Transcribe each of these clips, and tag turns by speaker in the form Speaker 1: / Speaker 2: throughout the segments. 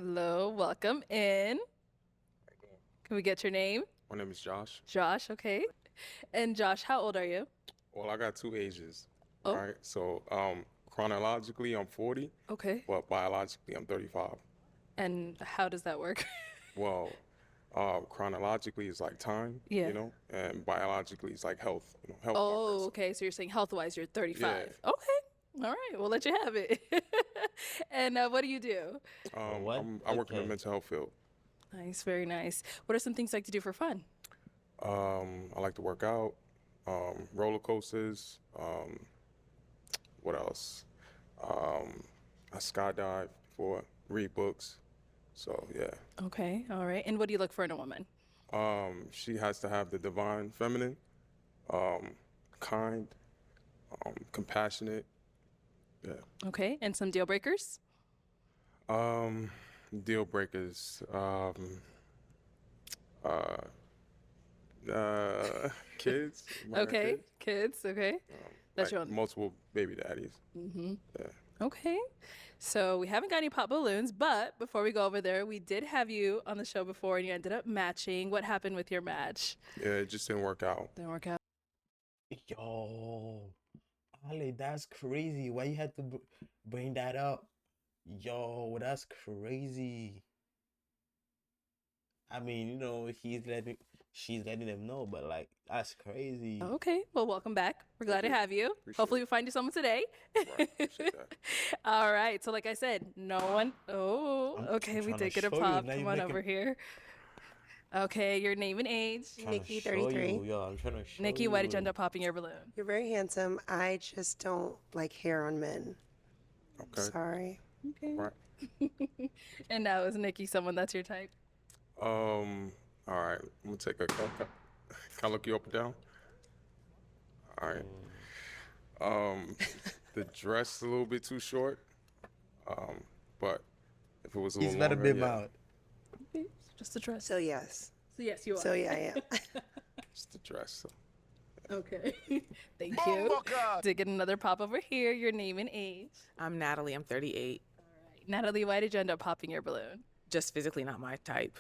Speaker 1: Hello, welcome in. Can we get your name?
Speaker 2: My name is Josh.
Speaker 1: Josh, okay. And Josh, how old are you?
Speaker 2: Well, I got two ages.
Speaker 1: Oh.
Speaker 2: All right. So, chronologically, I'm 40,
Speaker 1: Okay.
Speaker 2: but biologically, I'm 35.
Speaker 1: And how does that work?
Speaker 2: Well, chronologically is like time,
Speaker 1: Yeah.
Speaker 2: and biologically is like health, health
Speaker 1: Oh,
Speaker 2: markers.
Speaker 1: okay. So you're saying health-wise, you're 35.
Speaker 2: Yeah.
Speaker 1: Okay. All right. We'll let you have it. And what do you do?
Speaker 3: What?
Speaker 2: I work in the
Speaker 3: Okay.
Speaker 2: mental health field.
Speaker 1: Nice, very nice. What are some things you like to do for fun?
Speaker 2: I like to work out, roller coasters. What else? I skydive before, read books. So yeah.
Speaker 1: Okay. All right. And what do you look for in a woman?
Speaker 2: She has to have the divine feminine, kind, compassionate. Yeah.
Speaker 1: Okay. And some deal breakers?
Speaker 2: Um, Deal breakers. Uh, Kids. Might have
Speaker 1: Okay.
Speaker 2: kids.
Speaker 1: Kids. Okay. That's
Speaker 2: Like
Speaker 1: your own.
Speaker 2: multiple baby daddies. Yeah.
Speaker 1: Okay. So we haven't got any pop balloons, but before we go over there, we did have you on the show before and you ended up matching. What happened with your match?
Speaker 2: Yeah, it just didn't work out.
Speaker 1: Didn't work out.
Speaker 3: Yo, Ali, that's crazy. Why you had to bring that up? Yo, that's crazy. I mean, she's letting them know, but like, that's crazy.
Speaker 1: Okay. Well, welcome back. We're glad to have you.
Speaker 2: Appreciate
Speaker 1: Hopefully we find you someone today.
Speaker 2: Right, appreciate that.
Speaker 1: All right. So like I said, no one. Oh,
Speaker 3: I'm
Speaker 1: okay. We
Speaker 3: trying to
Speaker 1: did get a
Speaker 3: show you,
Speaker 1: pop.
Speaker 3: now
Speaker 1: Come
Speaker 3: you're
Speaker 1: on
Speaker 3: making-
Speaker 1: over here. Okay. Your name and age.
Speaker 3: Trying to
Speaker 4: Nikki,
Speaker 3: show
Speaker 4: 33.
Speaker 3: you, yo, I'm trying to show
Speaker 1: Nikki, why did you
Speaker 3: you.
Speaker 1: end up popping your balloon?
Speaker 4: You're very handsome. I just don't like hair on men.
Speaker 2: Okay.
Speaker 4: Sorry.
Speaker 1: Okay.
Speaker 2: Right.
Speaker 1: And now is Nikki someone that's your type?
Speaker 2: All right. I'm gonna take a. Can I look you up and down? All right. The dress a little bit too short. But if it was a
Speaker 3: He's
Speaker 2: little
Speaker 3: better
Speaker 2: longer,
Speaker 3: bim
Speaker 2: yeah,
Speaker 3: out.
Speaker 1: Okay. Just a dress.
Speaker 4: So yes.
Speaker 1: So yes, you are.
Speaker 4: So yeah, I am.
Speaker 2: just the dress. So.
Speaker 1: Okay. Thank you. Did get another pop over here. Your name and age.
Speaker 5: I'm Natalie. I'm 38.
Speaker 1: Natalie, why did you end up popping your balloon?
Speaker 5: Just physically not my type.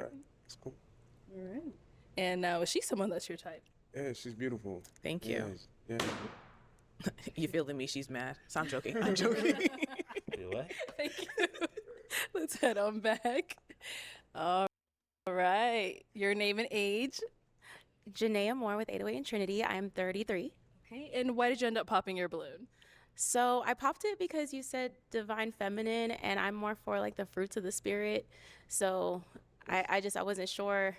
Speaker 2: Okay. That's cool.
Speaker 1: All right. And now is she someone that's your type?
Speaker 2: Yeah, she's beautiful.
Speaker 5: Thank you.
Speaker 2: Yeah.
Speaker 5: You feeling me? She's mad. So I'm joking. I'm joking.
Speaker 3: Wait, what?
Speaker 1: Thank you. Let's head on back. All right. Your name and age.
Speaker 6: Janaea Moore with 808 and Trinity. I'm 33.
Speaker 1: Okay. And why did you end up popping your balloon?
Speaker 6: So I popped it because you said divine feminine, and I'm more for like the fruits of the spirit. So I wasn't sure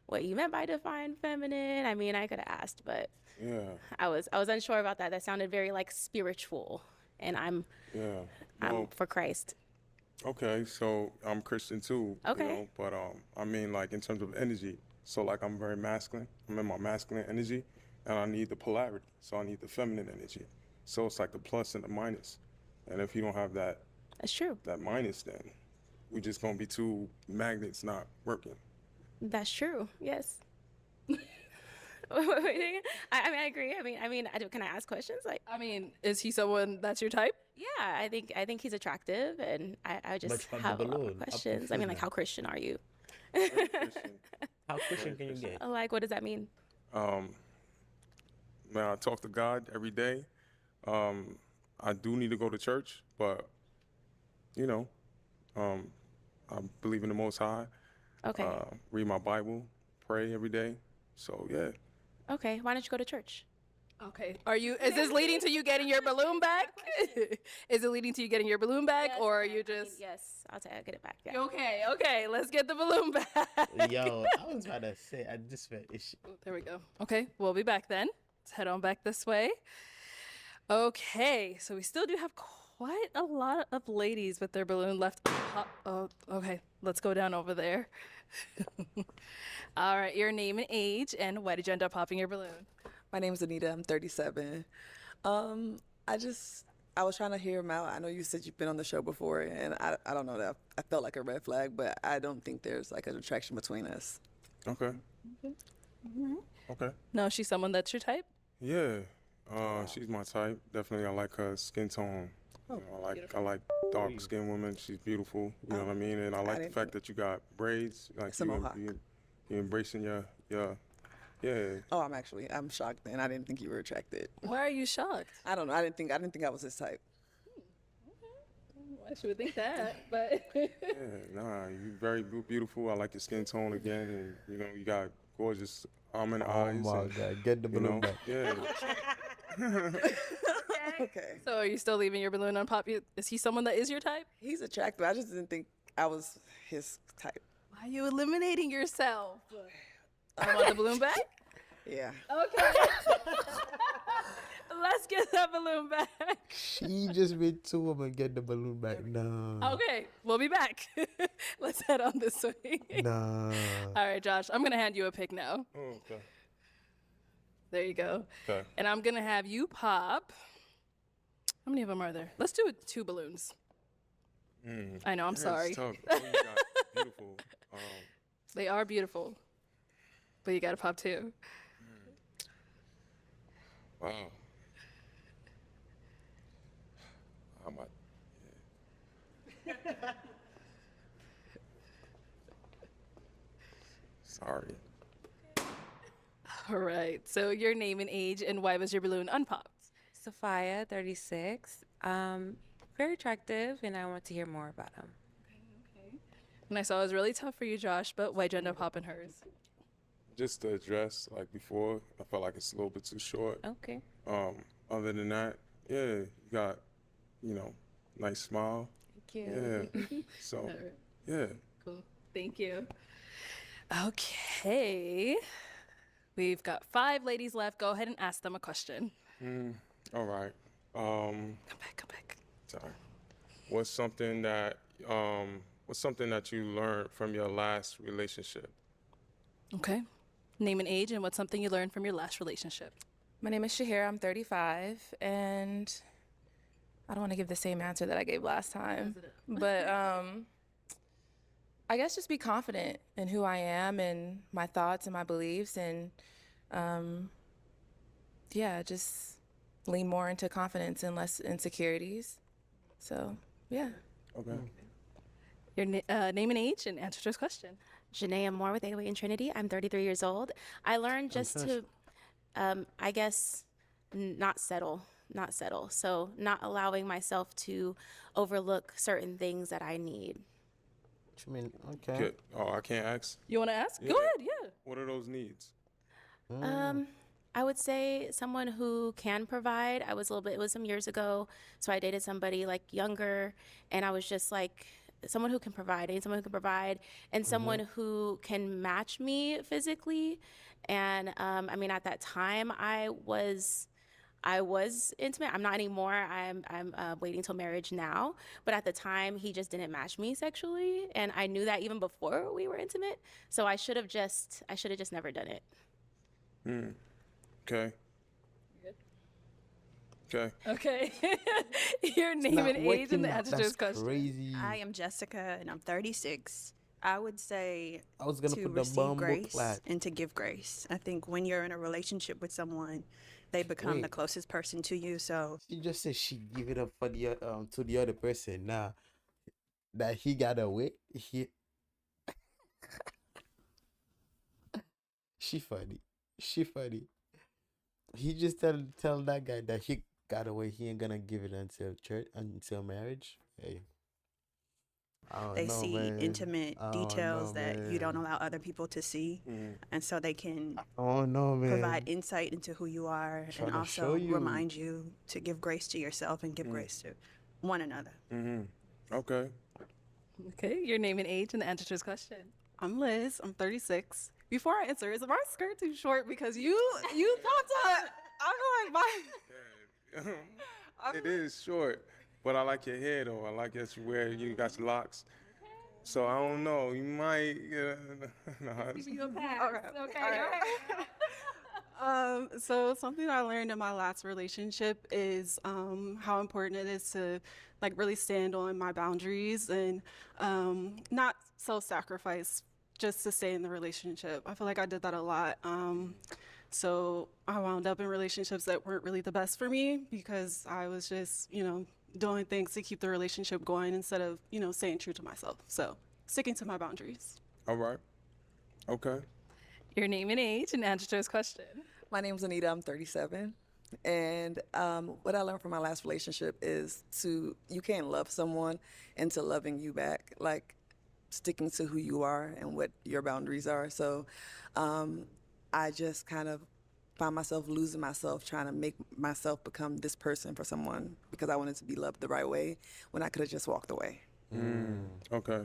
Speaker 6: what you meant by divine feminine. I mean, I could have asked, but
Speaker 2: Yeah.
Speaker 6: I was unsure about that. That sounded very like spiritual, and I'm
Speaker 2: Yeah.
Speaker 6: I'm
Speaker 2: Well,
Speaker 6: for Christ.
Speaker 2: okay. So I'm Christian too.
Speaker 6: Okay.
Speaker 2: But I mean, like in terms of energy. So like I'm very masculine. I'm in my masculine energy, and I need the polarity. So I need the feminine energy. So it's like the plus and the minus. And if you don't have that
Speaker 6: That's true.
Speaker 2: minus, then we just gonna be two magnets not working.
Speaker 6: That's true. Yes. I mean, I agree. Can I ask questions? Like,
Speaker 1: I mean, is he someone that's your type?
Speaker 6: yeah, I think he's attractive, and I just
Speaker 3: But from the
Speaker 6: have a lot
Speaker 3: balloon,
Speaker 6: of
Speaker 3: up to
Speaker 6: questions. I mean, like,
Speaker 3: female.
Speaker 6: how Christian are you?
Speaker 2: Very Christian.
Speaker 3: How Christian can you get?
Speaker 6: Like, what does that mean?
Speaker 2: Man, I talk to God every day. I do need to go to church, but I believe in the Most High.
Speaker 6: Okay.
Speaker 2: Read my Bible, pray every day. So yeah.
Speaker 6: Okay. Why don't you go to church?
Speaker 1: Okay. Is this leading to you getting your balloon back? Is it leading to you getting your balloon back, or are you just?
Speaker 6: Yes, I'll get it back. Yeah.
Speaker 1: Okay. Let's get the balloon back.
Speaker 3: Yo, I was about to say, I just felt
Speaker 1: There we go. Okay, we'll be back then. Let's head on back this way. Okay, so we still do have quite a lot of ladies with their balloon left. Oh, okay. Let's go down over there. All right, your name and age, and why did you end up popping your balloon?
Speaker 7: My name is Anita. I'm 37. I was trying to hear him out. I know you said you've been on the show before, and I don't know that I felt like a red flag, but I don't think there's like an attraction between us.
Speaker 2: Okay. Okay.
Speaker 1: No, she's someone that's your type?
Speaker 2: Yeah. She's my type. Definitely, I like her skin tone. You know, I like dark skinned women. She's beautiful. You know what I mean? And I like the
Speaker 7: didn't
Speaker 2: fact that you got braids. Like
Speaker 7: It's a mohawk.
Speaker 2: you embracing your yeah.
Speaker 7: Oh, I'm shocked then. I didn't think you were attracted.
Speaker 1: Why are you shocked?
Speaker 7: I don't know. I didn't think I was his type.
Speaker 1: I should think that, but
Speaker 2: Yeah, nah, you very beautiful. I like your skin tone again, and you know you got gorgeous almond eyes.
Speaker 3: Oh my
Speaker 2: and,
Speaker 3: God, get the
Speaker 2: you
Speaker 3: balloon
Speaker 2: know,
Speaker 3: back.
Speaker 2: yeah.
Speaker 7: Okay.
Speaker 1: so are you still leaving your balloon unpopular? Is he someone that is your type?
Speaker 7: He's attractive. I just didn't think I was his type.
Speaker 1: Why are you eliminating yourself? I want the balloon back?
Speaker 7: Yeah.
Speaker 1: Okay. Let's get that balloon back.
Speaker 3: She just made 2 women get the balloon back. No.
Speaker 1: Okay, we'll be back. Let's head on this way.
Speaker 3: No.
Speaker 1: All right, Josh, I'm going to hand you a pick now.
Speaker 2: Oh, okay.
Speaker 1: There you go.
Speaker 2: Okay.
Speaker 1: And I'm going to have you pop. How many of them are there? Let's do it 2 balloons. I know, I'm
Speaker 2: Yeah,
Speaker 1: sorry.
Speaker 2: it's tough. Oh, you got beautiful.
Speaker 1: They are beautiful. But you got to pop 2.
Speaker 2: Wow. I might. Yeah. Sorry.
Speaker 1: All right. So your name and age and why was your balloon unpopped?
Speaker 8: Sophia, 36. Very attractive, and I want to hear more about him.
Speaker 1: And I saw it was really tough for you, Josh, but why'd you end up popping hers?
Speaker 2: Just the dress, like before, I felt like it's a little bit too short.
Speaker 8: Okay.
Speaker 2: Other than that, yeah, you got, you know, nice smile.
Speaker 8: Thank you.
Speaker 2: Yeah. So, yeah.
Speaker 1: Cool. Thank you. Okay. We've got 5 ladies left. Go ahead and ask them a question.
Speaker 2: All right.
Speaker 1: Come back.
Speaker 2: Sorry. What's something that you learned from your last relationship?
Speaker 1: Okay. Name and age and what's something you learned from your last relationship?
Speaker 5: My name is Shahira. I'm 35, and I don't want to give the same answer that I gave last time, but I guess just be confident in who I am and my thoughts and my beliefs, and yeah, just lean more into confidence and less insecurities. So yeah.
Speaker 2: Okay.
Speaker 1: Your name and age and answer to this question.
Speaker 6: Janae Moore with 808 in Trinity. I'm 33 years old. I learned just to, I guess, not settle. So not allowing myself to overlook certain things that I need.
Speaker 3: What you mean? Okay.
Speaker 2: Good. Oh, I can't ask.
Speaker 1: You want to ask?
Speaker 2: Yeah.
Speaker 1: Go ahead, yeah.
Speaker 2: What are those needs?
Speaker 6: I would say someone who can provide. It was some years ago, so I dated somebody like younger, and I was just like, someone who can provide, and someone who can provide, and someone who can match me physically. And I mean, at that time, I was intimate. I'm not anymore. I'm waiting till marriage now. But at the time, he just didn't match me sexually, and I knew that even before we were intimate. So I should have just never done it.
Speaker 2: Okay. Okay.
Speaker 1: Okay. Your name and age and the answer to this question.
Speaker 3: Crazy.
Speaker 9: I am Jessica, and I'm 36. I would say
Speaker 3: I was gonna
Speaker 9: to
Speaker 3: put the
Speaker 9: receive
Speaker 3: bumbo
Speaker 9: grace
Speaker 3: flat.
Speaker 9: and to give grace. I think when you're in a relationship with someone, they become the
Speaker 3: Wait.
Speaker 9: closest person to you. So
Speaker 3: She just said she give it up for the to the other person. Nah, that he got away. She funny. He just tell that guy that he got away. He ain't gonna give it until marriage. Hey, I don't
Speaker 9: they
Speaker 3: know,
Speaker 9: see
Speaker 3: man.
Speaker 9: intimate
Speaker 3: I don't
Speaker 9: details
Speaker 3: know,
Speaker 9: that you don't
Speaker 3: man.
Speaker 9: allow other people to see. And so they can
Speaker 3: Oh no, man.
Speaker 9: provide insight into who you are and
Speaker 3: Tryna show
Speaker 9: also
Speaker 3: you.
Speaker 9: remind you to give grace to yourself and give grace to one another.
Speaker 2: Okay.
Speaker 1: Okay. Your name and age and the answer to this question.
Speaker 10: I'm Liz. I'm 36. Before I answer, is my skirt too short? Because you popped up. I'm like, my.
Speaker 2: It is short, but I like your hair though. I like that you got your locks. So I don't know. You might. No,
Speaker 1: You a pass.
Speaker 10: Okay.
Speaker 1: Okay.
Speaker 10: So something I learned in my last relationship is how important it is to like really stand on my boundaries and not self-sacrifice just to stay in the relationship. I feel like I did that a lot. So I wound up in relationships that weren't really the best for me because I was just, doing things to keep the relationship going instead of, staying true to myself. So sticking to my boundaries.
Speaker 2: All right. Okay.
Speaker 1: Your name and age and answer to his question.
Speaker 7: My name's Anita. I'm 37. And what I learned from my last relationship is you can't love someone into loving you back, like sticking to who you are and what your boundaries are. So I just kind of found myself losing myself trying to make myself become this person for someone because I wanted to be loved the right way when I could have just walked away.
Speaker 2: Okay.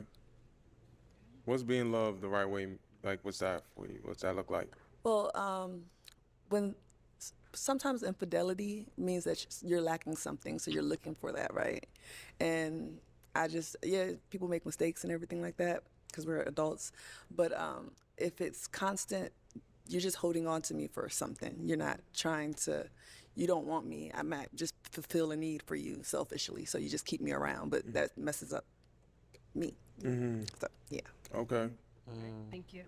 Speaker 2: What's being loved the right way? Like, what's that for you? What's that look like?
Speaker 7: Well, when sometimes infidelity means that you're lacking something, so you're looking for that, right? And people make mistakes and everything like that because we're adults. But if it's constant, you're just holding on to me for something. You're not you don't want me. I might just fulfill a need for you selfishly, so you just keep me around, but that messes up me. So, yeah.
Speaker 2: Okay.
Speaker 1: Thank you.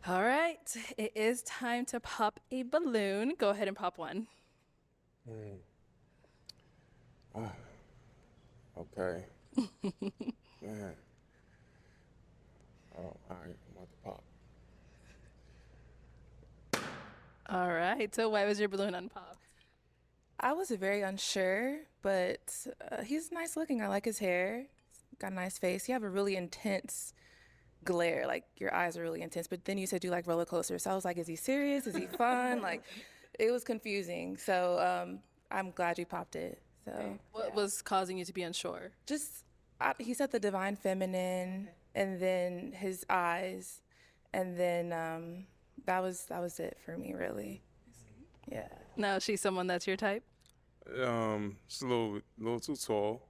Speaker 1: All right. It is time to pop a balloon. Go ahead and pop one.
Speaker 2: Okay. Man. Oh, all right. I'm about to pop.
Speaker 1: All right. So why was your balloon unpopped?
Speaker 5: I was very unsure, but he's nice looking. I like his hair. Got a nice face. You have a really intense glare, like your eyes are really intense, but then you said you like roller coasters, so I was like, is he serious, is he fun? Like, it was confusing. So I'm glad you popped it. So
Speaker 1: What was causing you to be unsure?
Speaker 5: just he said the divine feminine, and then his eyes, and then that was it for me, really. Yeah.
Speaker 1: Now she's someone that's your type?
Speaker 2: It's a little too tall.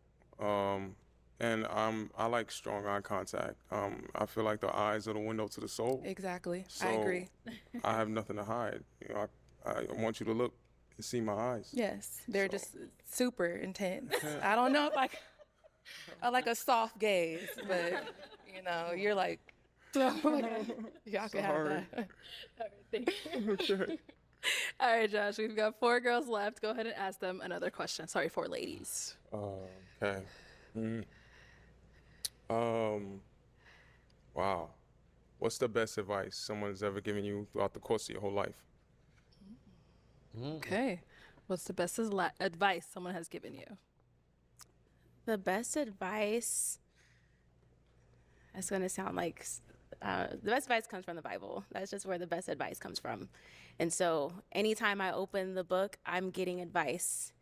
Speaker 2: And I like strong eye contact. I feel like the eyes are the window to the soul.
Speaker 5: Exactly.
Speaker 2: So
Speaker 5: I agree.
Speaker 2: I have nothing to hide. I want you to look and see my eyes.
Speaker 5: Yes, they're just super intense. I don't know if I like a soft gaze, but you're like, y'all can have that.
Speaker 1: All right, thank you. All right, Josh, we've got 4 girls left. Go ahead and ask them another question. Sorry, 4 ladies.
Speaker 2: Okay. Wow. What's the best advice someone's ever given you throughout the course of your whole life?
Speaker 1: Okay. What's the best advice someone has given you?
Speaker 6: The best advice, that's going to sound like the best advice comes from the Bible. That's just where the best advice comes from. And so anytime I open the book, I'm getting advice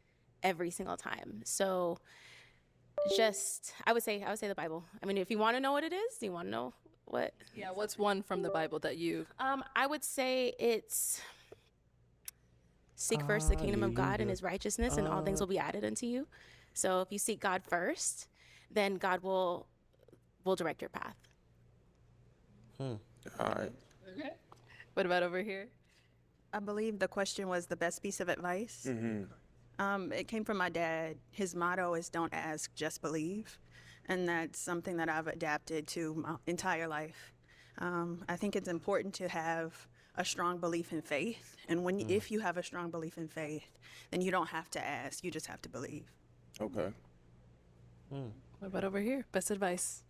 Speaker 6: every single time. So I would say the Bible. I mean, if you want to know what it is, you want to know what?
Speaker 1: Yeah, what's one from the Bible that you...
Speaker 6: I would say it's seek first the kingdom of God and his righteousness, and all things will be added unto you. So if you seek God first, then God will direct your path.
Speaker 2: All right.
Speaker 1: Okay. What about over here?
Speaker 9: I believe the question was the best piece of advice. It came from my dad. His motto is don't ask, just believe. And that's something that I've adapted to my entire life. I think it's important to have a strong belief in faith. And if you have a strong belief in faith, then you don't have to ask, you just have to believe.
Speaker 2: Okay.
Speaker 1: What about over here? Best advice.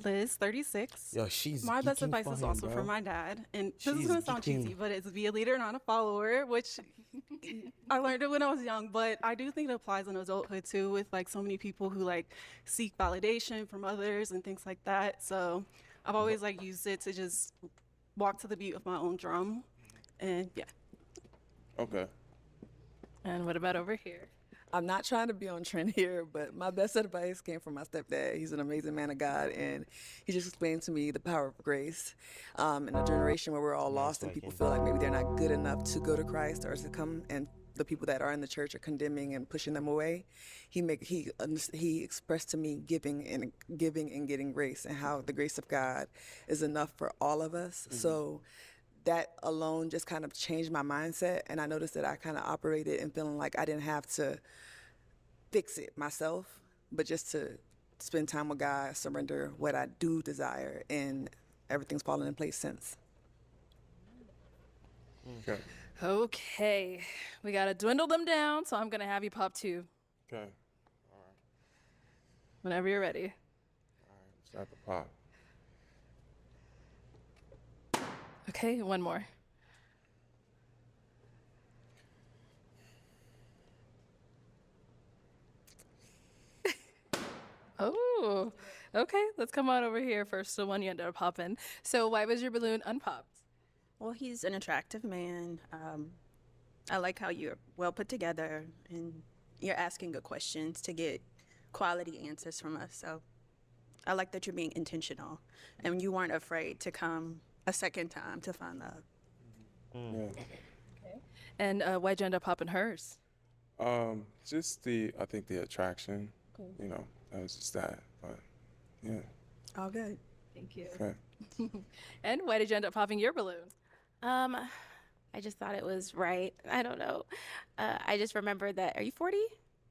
Speaker 10: Liz, 36.
Speaker 3: Yo, she's
Speaker 10: My best
Speaker 3: geeking
Speaker 10: advice
Speaker 3: for
Speaker 10: is
Speaker 3: him,
Speaker 10: also
Speaker 3: bro.
Speaker 10: from my dad. And this is
Speaker 3: She's
Speaker 10: going to sound cheesy,
Speaker 3: geeking.
Speaker 10: but it's be a leader, not a follower, which I learned it when I was young. But I do think it applies in adulthood too, with like so many people who like seek validation from others and things like that. So I've always like used it to just walk to the beat of my own drum. And yeah.
Speaker 2: Okay.
Speaker 1: And what about over here?
Speaker 7: I'm not trying to be on trend here, but my best advice came from my stepdad. He's an amazing man of God, and he just explained to me the power of grace. In a generation where we're all lost and people feel like maybe they're not good enough to go to Christ or to come, and the people that are in the church are condemning and pushing them away. He expressed to me giving and getting grace, and how the grace of God is enough for all of us. So that alone just kind of changed my mindset, and I noticed that I kind of operated and feeling like I didn't have to fix it myself, but just to spend time with God, surrender what I do desire, and everything's fallen in place since.
Speaker 2: Okay.
Speaker 1: Okay. We got to dwindle them down, so I'm going to have you pop 2.
Speaker 2: Okay.
Speaker 1: Whenever you're ready.
Speaker 2: Start the pop.
Speaker 1: Okay, one more. Oh, okay. Let's come on over here first. The one you ended up popping. So why was your balloon unpopped?
Speaker 9: Well, he's an attractive man. I like how you're well put together and you're asking good questions to get quality answers from us. So I like that you're being intentional and you weren't afraid to come a second time to find love.
Speaker 2: Yeah.
Speaker 1: And why'd you end up popping hers?
Speaker 2: Just I think the attraction, you know, that was just that. But yeah.
Speaker 9: All good.
Speaker 1: Thank you.
Speaker 2: Okay.
Speaker 1: And why did you end up popping your balloon?
Speaker 6: I just thought it was right. I don't know. I just remembered that. Are you 40?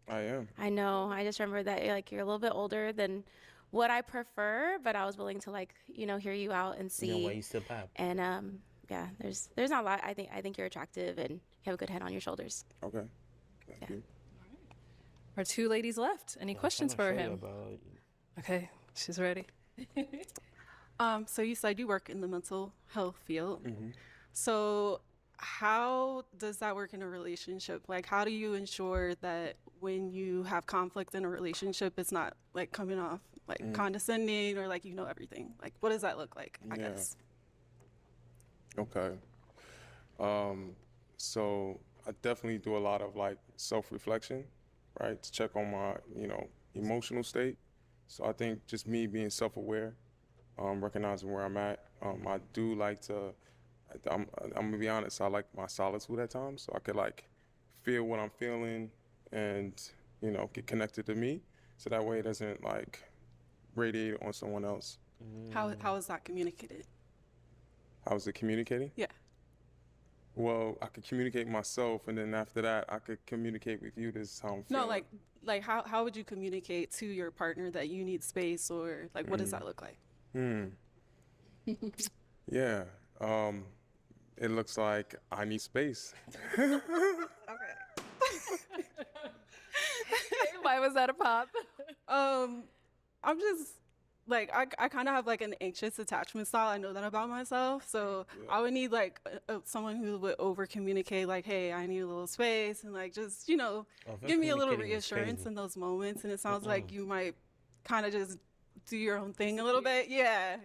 Speaker 2: I am.
Speaker 6: I know. I just remember that you're a little bit older than what I prefer, but I was willing to hear you out and see.
Speaker 3: You know why you still pop?
Speaker 6: And yeah, there's not a lot. I think you're attractive and you have a good head on your shoulders.
Speaker 2: Okay. Thank you.
Speaker 1: Our two ladies left. Any questions for him? Okay, she's ready.
Speaker 10: So you said you work in the mental health field. So how does that work in a relationship? Like, how do you ensure that when you have conflict in a relationship, it's not like coming off like condescending or like you know everything? Like, what does that look like? I guess.
Speaker 2: Okay. So I definitely do a lot of like self-reflection, right? To check on my, emotional state. So I think just me being self-aware, recognizing where I'm at. I do like to, I'm gonna be honest, I like my solitude at times. So I could like feel what I'm feeling and, get connected to me. So that way it doesn't like radiate on someone else.
Speaker 10: How is that communicated?
Speaker 2: How is it communicating?
Speaker 10: Yeah.
Speaker 2: Well, I could communicate myself, and then after that, I could communicate with you. This is how I'm feeling.
Speaker 10: No, like how would you communicate to your partner that you need space, or like what does that look like?
Speaker 2: Yeah. It looks like I need space.
Speaker 1: Why was that a pop?
Speaker 10: I'm just like I kind of have like an anxious attachment style. I know that about myself, so I would need like someone who would over communicate, like, hey, I need a little space, and like just give me a little reassurance in those moments. And it sounds like you might kind of just do your own thing a little bit. Yeah,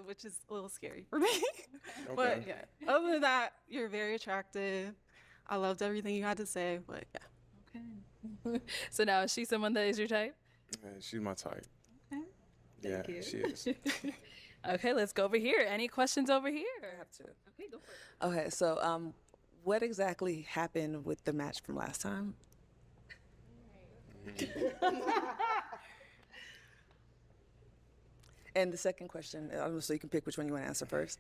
Speaker 10: which is a little scary for me. But yeah, other than that, you're very attractive. I loved everything you had to say, but yeah.
Speaker 1: Okay. So now is she someone that is your type?
Speaker 2: Yeah, she's my type.
Speaker 1: Okay.
Speaker 2: Yeah,
Speaker 1: Thank you.
Speaker 2: she is.
Speaker 1: Okay, let's go over here. Any questions over here?
Speaker 7: I have to.
Speaker 1: Okay, go for it.
Speaker 7: Okay, so what exactly happened with the match from last time? And the second question, so you can pick which one you want to answer first.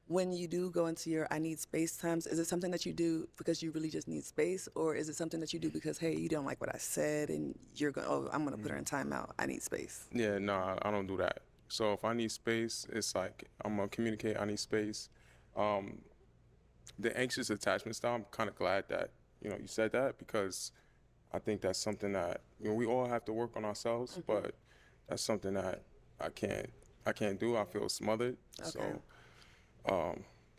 Speaker 7: When you do go into your I need space times, is it something that you do because you really just need space, or is it something that you do because, hey, you don't like what I said and you're going, oh, I'm going to put her in timeout. I need space.
Speaker 2: Yeah, no, I don't do that. So if I need space, it's like I'm going to communicate I need space. The anxious attachment style, I'm kind of glad that, you said that, because I think that's something that, we all have to work on ourselves, but that's something that I can't do. I feel smothered.
Speaker 7: Okay.
Speaker 2: So,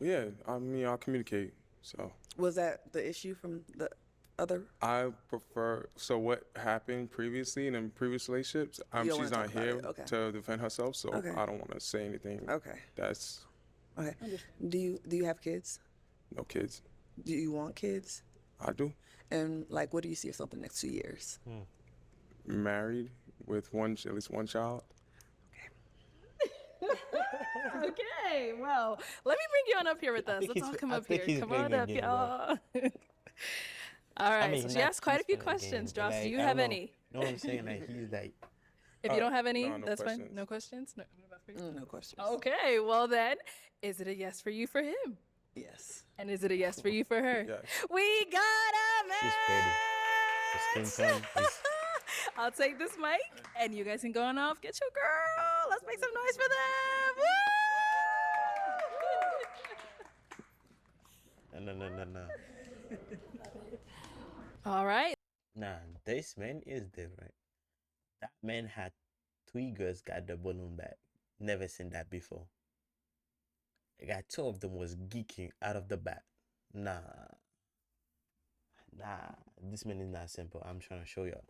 Speaker 2: yeah, I'll communicate. So
Speaker 7: Was that the issue from the other?
Speaker 2: I prefer. So what happened previously in previous relationships?
Speaker 7: You don't
Speaker 2: She's
Speaker 7: wanna
Speaker 2: not
Speaker 7: talk about
Speaker 2: here
Speaker 7: it, okay.
Speaker 2: to defend herself, so
Speaker 7: Okay.
Speaker 2: I don't want to say anything.
Speaker 7: Okay.
Speaker 2: That's
Speaker 7: Okay. Do you have kids?
Speaker 2: no kids.
Speaker 7: Do you want kids?
Speaker 2: I do.
Speaker 7: And like, what do you see yourself in the next 2 years?
Speaker 2: Married with at least one child.
Speaker 1: Okay, well, let me bring you on up here with us. Let's all come up here. Come on up, y'all. All right, so she asked quite a few questions. Josh, do you have any?
Speaker 3: No, I'm saying that he's like,
Speaker 1: If you don't have any,
Speaker 2: no, no
Speaker 1: that's fine.
Speaker 2: questions.
Speaker 1: No questions? No, what about for you?
Speaker 7: No questions.
Speaker 1: Okay, well then, is it a yes for you for him?
Speaker 7: Yes.
Speaker 1: And is it a yes for you for her?
Speaker 2: Yes.
Speaker 1: We got a match!
Speaker 3: she's pretty. The skin tone is
Speaker 1: I'll take this mic, and you guys can go on off. Get your girl. Let's make some noise for them. Woo!
Speaker 3: no.
Speaker 1: All right.
Speaker 3: Nah, this man is different. That man had 3 girls got the balloon back. Never seen that before. I got 2 of them was geeking out of the bat. Nah, this man is not simple. I'm trying to show y'all.